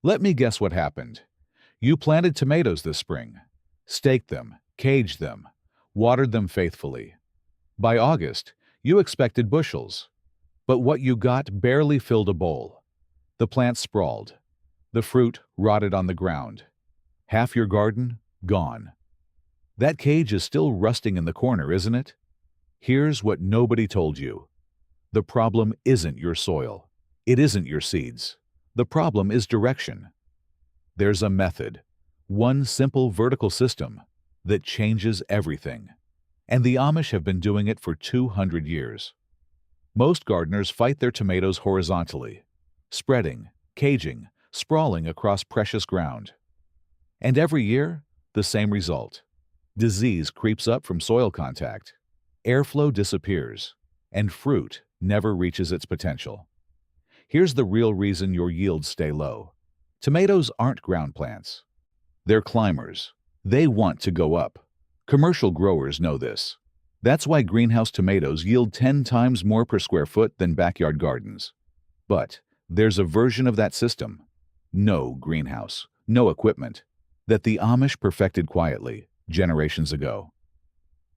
Let me guess what happened. You planted tomatoes this spring, staked them, caged them, watered them faithfully. By August, you expected bushels, but what you got barely filled a bowl. The plants sprawled. The fruit rotted on the ground. Half your garden, gone. That cage is still rusting in the corner, isn't it? Here's what nobody told you. The problem isn't your soil. It isn't your seeds. The problem is direction. There's a method, one simple vertical system, that changes everything. And the Amish have been doing it for 200 years. Most gardeners fight their tomatoes horizontally, spreading, caging, sprawling across precious ground. And every year, the same result. Disease creeps up from soil contact, airflow disappears, and fruit never reaches its potential. Here's the real reason your yields stay low. Tomatoes aren't ground plants. They're climbers. They want to go up. Commercial growers know this. That's why greenhouse tomatoes yield 10 times more per square foot than backyard gardens. But there's a version of that system, no greenhouse, no equipment, that the Amish perfected quietly generations ago.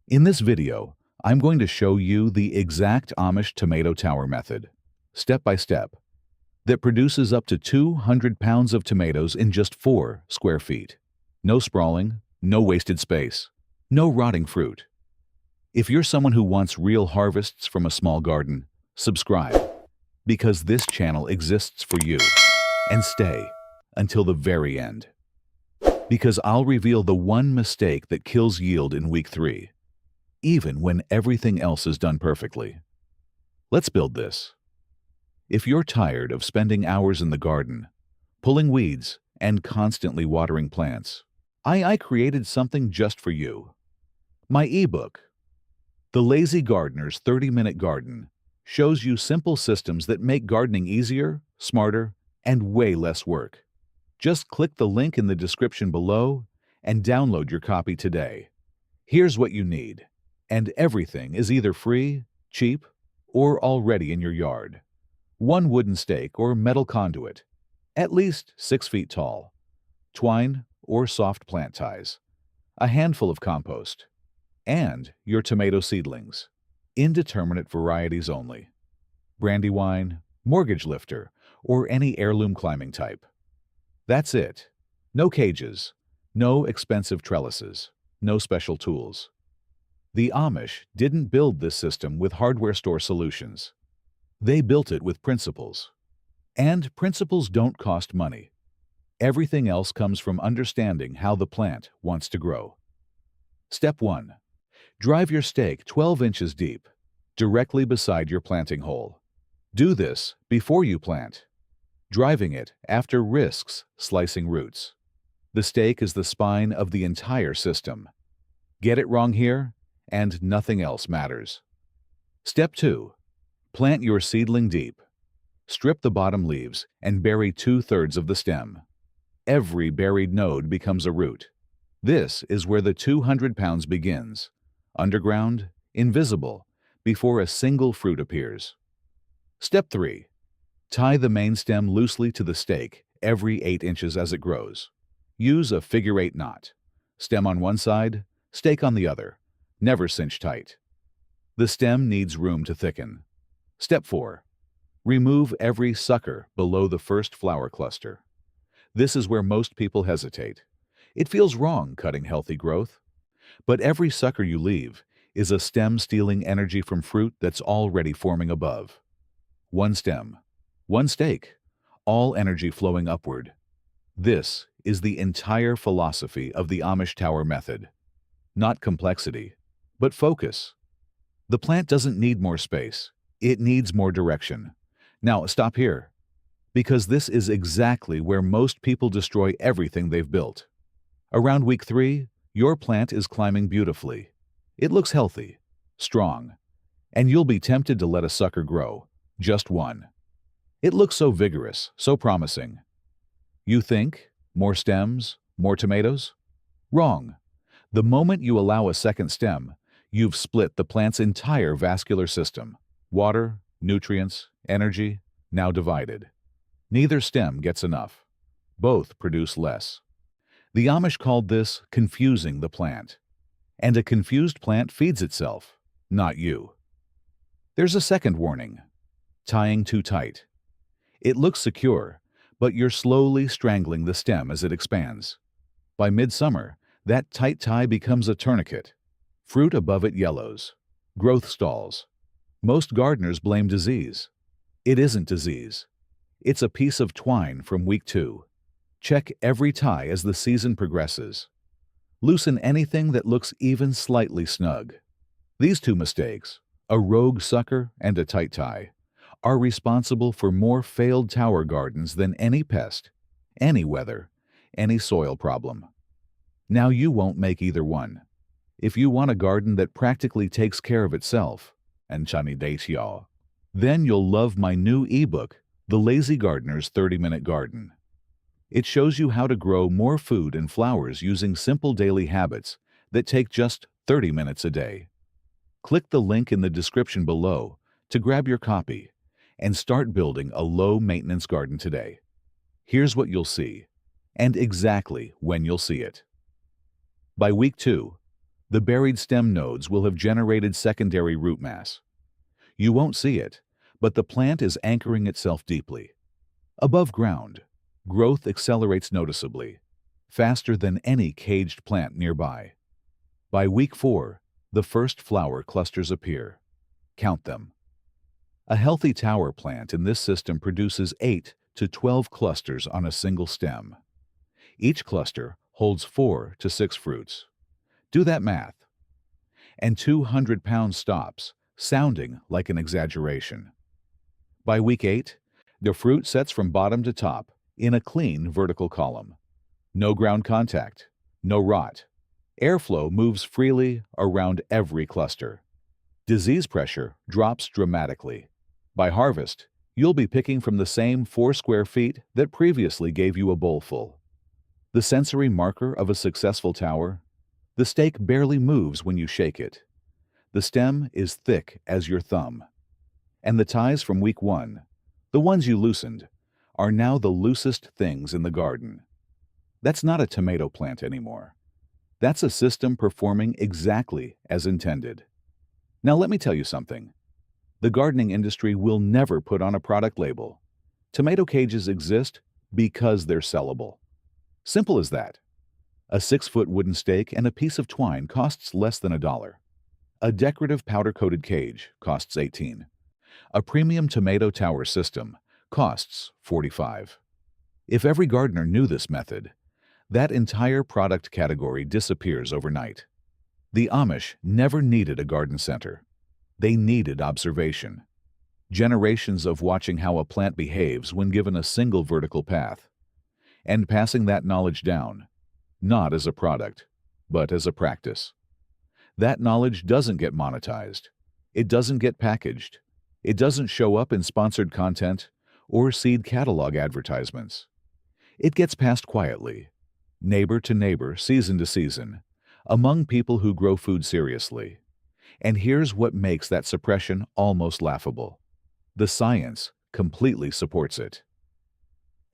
In this video, I'm going to show you the exact Amish tomato tower method, step by step, that produces up to 200 pounds of tomatoes in just 4 square feet. No sprawling, no wasted space, no rotting fruit. If you're someone who wants real harvests from a small garden, subscribe, because this channel exists for you. And stay until the very end, because I'll reveal the one mistake that kills yield in week 3, even when everything else is done perfectly. Let's build this. If you're tired of spending hours in the garden, pulling weeds, and constantly watering plants, I created something just for you. My ebook, The Lazy Gardener's 30-Minute Garden, shows you simple systems that make gardening easier, smarter, and way less work. Just click the link in the description below and download your copy today. Here's what you need, and everything is either free, cheap, or already in your yard. 1 wooden stake or metal conduit, at least 6 feet tall, twine or soft plant ties, a handful of compost, and your tomato seedlings, indeterminate varieties only, Brandywine, Mortgage Lifter, or any heirloom climbing type. That's it. No cages, no expensive trellises, no special tools. The Amish didn't build this system with hardware store solutions. They built it with principles. And principles don't cost money. Everything else comes from understanding how the plant wants to grow. Step 1. Drive your stake 12 inches deep, directly beside your planting hole. Do this before you plant. Driving it after risks slicing roots. The stake is the spine of the entire system. Get it wrong here, and nothing else matters. Step 2. Plant your seedling deep. Strip the bottom leaves and bury 2/3 of the stem. Every buried node becomes a root. This is where the 200 pounds begins. Underground, invisible, before a single fruit appears. Step 3. Tie the main stem loosely to the stake every 8 inches as it grows. Use a figure-8 knot. Stem on one side, stake on the other. Never cinch tight. The stem needs room to thicken. Step 4. Remove every sucker below the first flower cluster. This is where most people hesitate. It feels wrong cutting healthy growth. But every sucker you leave is a stem stealing energy from fruit that's already forming above. 1 stem, 1 stake, all energy flowing upward. This is the entire philosophy of the Amish Tower method. Not complexity, but focus. The plant doesn't need more space. It needs more direction. Now, stop here, because this is exactly where most people destroy everything they've built. Around week 3, your plant is climbing beautifully. It looks healthy, strong, and you'll be tempted to let a sucker grow, just one. It looks so vigorous, so promising. You think, more stems, more tomatoes? Wrong. The moment you allow a second stem, you've split the plant's entire vascular system. Water, nutrients, energy, now divided. Neither stem gets enough. Both produce less. The Amish called this confusing the plant. And a confused plant feeds itself, not you. There's a second warning: tying too tight. It looks secure, but you're slowly strangling the stem as it expands. By midsummer, that tight tie becomes a tourniquet. Fruit above it yellows. Growth stalls. Most gardeners blame disease. It isn't disease. It's a piece of twine from week 2. Check every tie as the season progresses. Loosen anything that looks even slightly snug. These two mistakes, a rogue sucker and a tight tie, are responsible for more failed tower gardens than any pest, any weather, any soil problem. Now you won't make either one. If you want a garden that practically takes care of itself, and chani deityo, then you'll love my new ebook, The Lazy Gardener's 30-Minute Garden. It shows you how to grow more food and flowers using simple daily habits that take just 30 minutes a day. Click the link in the description below to grab your copy and start building a low-maintenance garden today. Here's what you'll see, and exactly when you'll see it. By week 2, the buried stem nodes will have generated secondary root mass. You won't see it, but the plant is anchoring itself deeply. Above ground, growth accelerates noticeably, faster than any caged plant nearby. By week 4, the first flower clusters appear. Count them. A healthy tower plant in this system produces 8 to 12 clusters on a single stem. Each cluster holds 4 to 6 fruits. Do that math. And 200-pound stops, sounding like an exaggeration. By week 8, the fruit sets from bottom to top in a clean vertical column. No ground contact, no rot. Airflow moves freely around every cluster. Disease pressure drops dramatically. By harvest, you'll be picking from the same 4 square feet that previously gave you a bowlful. The sensory marker of a successful tower? The stake barely moves when you shake it. The stem is thick as your thumb. And the ties from week 1, the ones you loosened, are now the loosest things in the garden. That's not a tomato plant anymore. That's a system performing exactly as intended. Now let me tell you something. The gardening industry will never put on a product label. Tomato cages exist because they're sellable. Simple as that. A 6-foot wooden stake and a piece of twine costs less than $1. A decorative powder-coated cage costs $18. A premium tomato tower system costs $45. If every gardener knew this method, that entire product category disappears overnight. The Amish never needed a garden center. They needed observation. Generations of watching how a plant behaves when given a single vertical path. And passing that knowledge down, not as a product, but as a practice. That knowledge doesn't get monetized. It doesn't get packaged. It doesn't show up in sponsored content or seed catalog advertisements. It gets passed quietly, neighbor to neighbor, season to season, among people who grow food seriously. And here's what makes that suppression almost laughable. The science completely supports it.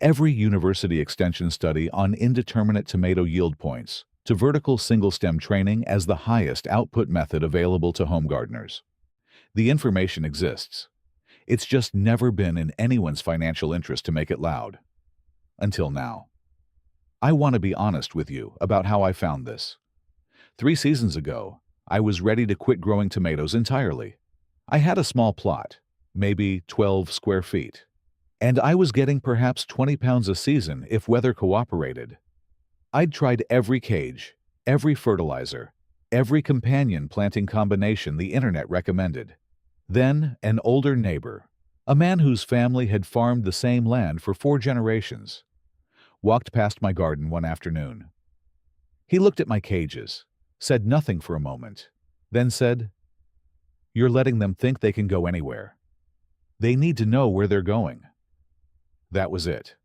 Every university extension study on indeterminate tomato yield points to vertical single-stem training as the highest output method available to home gardeners. The information exists. It's just never been in anyone's financial interest to make it loud. Until now. I want to be honest with you about how I found this. 3 seasons ago, I was ready to quit growing tomatoes entirely. I had a small plot, maybe 12 square feet, and I was getting perhaps 20 pounds a season if weather cooperated. I'd tried every cage, every fertilizer, every companion planting combination the internet recommended. Then an older neighbor, a man whose family had farmed the same land for 4 generations, walked past my garden one afternoon. He looked at my cages, said nothing for a moment, then said, "You're letting them think they can go anywhere. They need to know where they're going." That was it.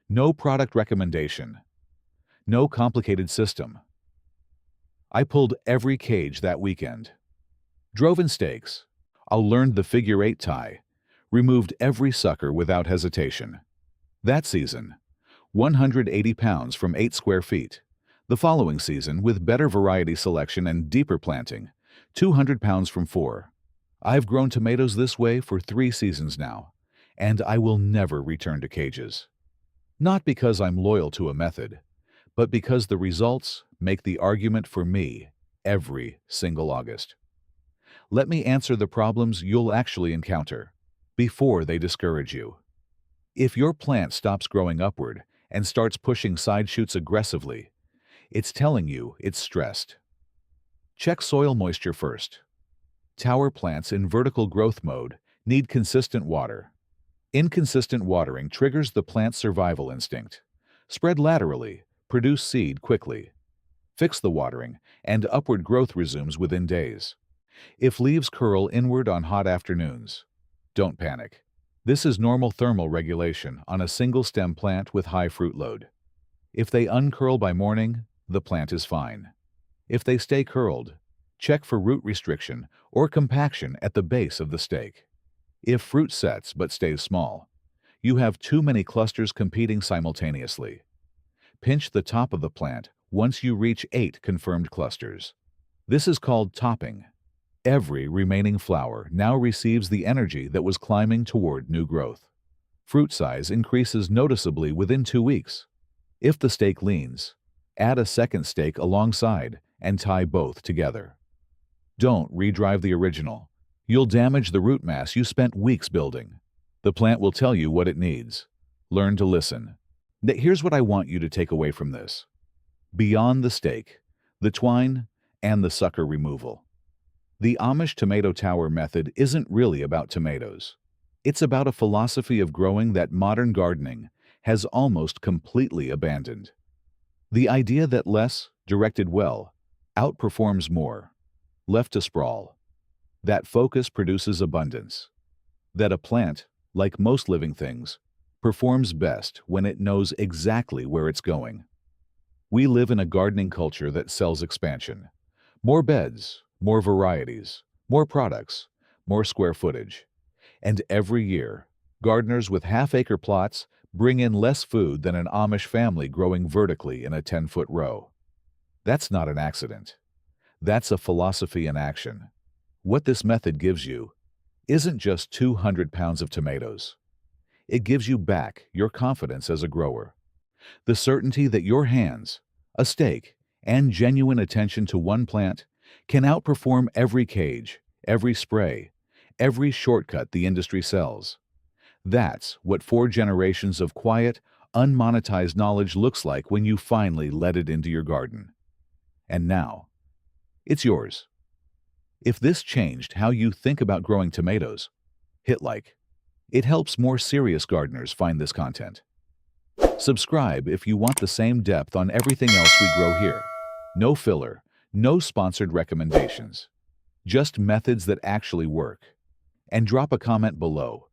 No product recommendation. No complicated system. I pulled every cage that weekend. Drove in stakes. I learned the figure 8 tie. Removed every sucker without hesitation. That season, 180 pounds from 8 square feet. The following season, with better variety selection and deeper planting, 200 pounds from 4. I've grown tomatoes this way for 3 seasons now, and I will never return to cages. Not because I'm loyal to a method, but because the results make the argument for me every single August. Let me answer the problems you'll actually encounter before they discourage you. If your plant stops growing upward and starts pushing side shoots aggressively, it's telling you it's stressed. Check soil moisture first. Tower plants in vertical growth mode need consistent water. Inconsistent watering triggers the plant's survival instinct. Spread laterally, produce seed quickly. Fix the watering, and upward growth resumes within days. If leaves curl inward on hot afternoons, don't panic. This is normal thermal regulation on a single stem plant with high fruit load. If they uncurl by morning, the plant is fine. If they stay curled, check for root restriction or compaction at the base of the stake. If fruit sets but stays small, you have too many clusters competing simultaneously. Pinch the top of the plant once you reach 8 confirmed clusters. This is called topping. Every remaining flower now receives the energy that was climbing toward new growth. Fruit size increases noticeably within 2 weeks. If the stake leans, add a second stake alongside and tie both together. Don't redrive the original. You'll damage the root mass you spent weeks building. The plant will tell you what it needs. Learn to listen. Here's what I want you to take away from this. Beyond the stake, the twine, and the sucker removal, the Amish tomato tower method isn't really about tomatoes. It's about a philosophy of growing that modern gardening has almost completely abandoned. The idea that less, directed well, outperforms more, left to sprawl. That focus produces abundance. That a plant, like most living things, performs best when it knows exactly where it's going. We live in a gardening culture that sells expansion. More beds, more varieties, more products, more square footage. And every year, gardeners with half-acre plots bring in less food than an Amish family growing vertically in a 10-foot row. That's not an accident. That's a philosophy in action. What this method gives you isn't just 200 pounds of tomatoes. It gives you back your confidence as a grower. The certainty that your hands, a stake, and genuine attention to one plant can outperform every cage, every spray, every shortcut the industry sells. That's what 4 generations of quiet, unmonetized knowledge looks like when you finally let it into your garden. And now, it's yours. If this changed how you think about growing tomatoes, hit like. It helps more serious gardeners find this content. Subscribe if you want the same depth on everything else we grow here. No filler, no sponsored recommendations. Just methods that actually work. And drop a comment below.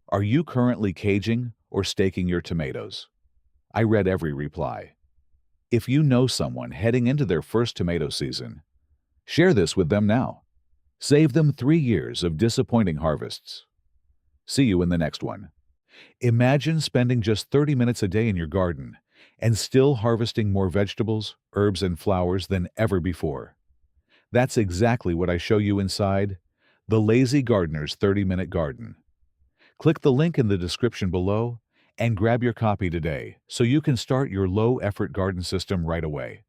Are you currently caging or staking your tomatoes? I read every reply. If you know someone heading into their first tomato season, share this with them now. Save them 3 years of disappointing harvests. See you in the next one. Imagine spending just 30 minutes a day in your garden and still harvesting more vegetables, herbs, and flowers than ever before. That's exactly what I show you inside The Lazy Gardener's 30-Minute Garden. Click the link in the description below and grab your copy today so you can start your low-effort garden system right away.